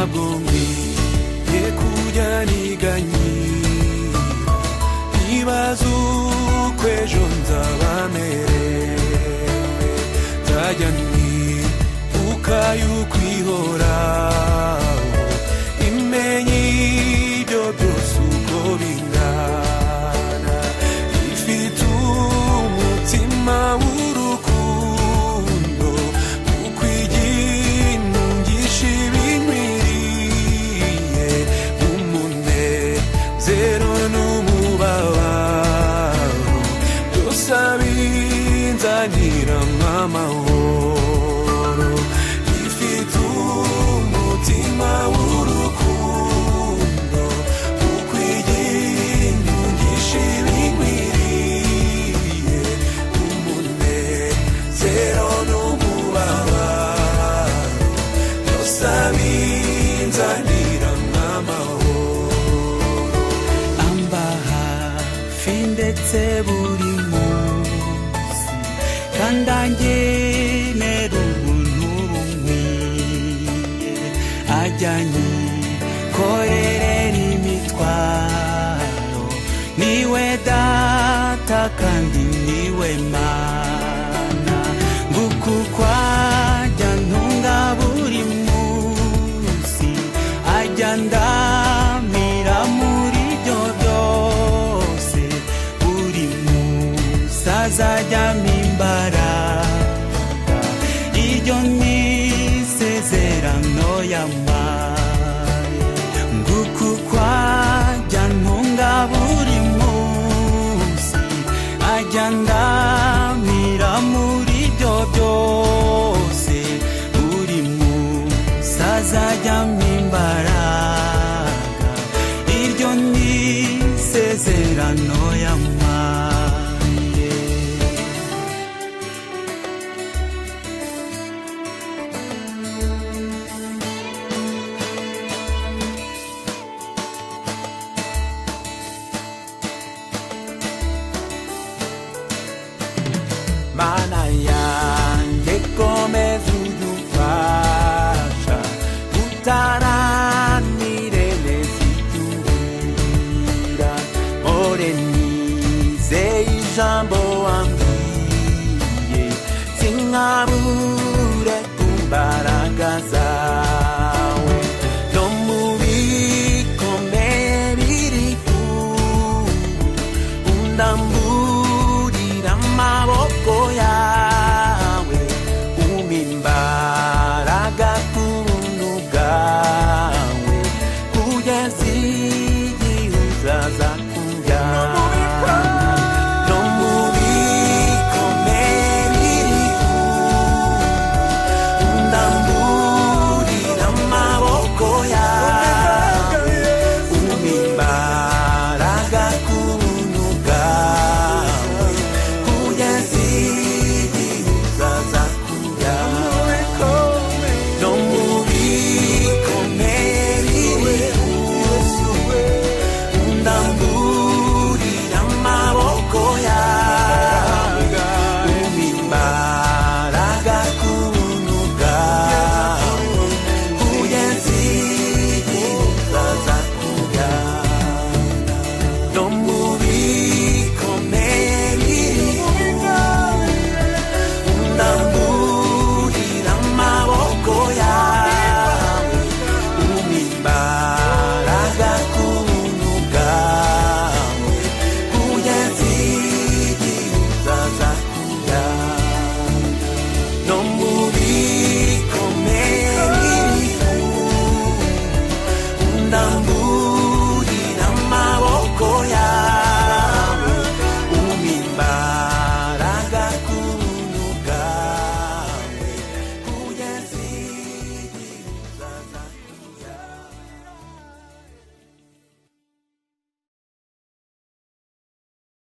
ntabwo nkwiye kujya niganyira nibaza uko ejo nzaba merewe nzajya nibuka yuko ihoraho imenye ibyo byose uko bingana ifite umutima w'urukundo kuko iginungisha ibinkwiriye umunezero n'umubabaro byose abinzanira amahoro ifite umutima w'urukundo kuko iginungisha ibinkwiriye umunezero n'umubabaro byose abinzanira amahoro amba hafi ndetse buri munsi kandi angenera ubuntu bunkwiye ajyanye korerera imitwaro niwe data kandi niwe mana nguko uko ajya ntunga buri munsi ajya ndamira muri byo byose buri munsi azajyamo imbaraga iryo ni isezerano yampaye nguko uko ajya ntunga buri munsi ajya ndamira muri byo byose buri munsi azajyamo imbaraga iryo ni isezerano yampaye mana yanjye komeza udufasha utaranire neza ibyo umbwira mpore nizeye ijambo wambwiye sinkabura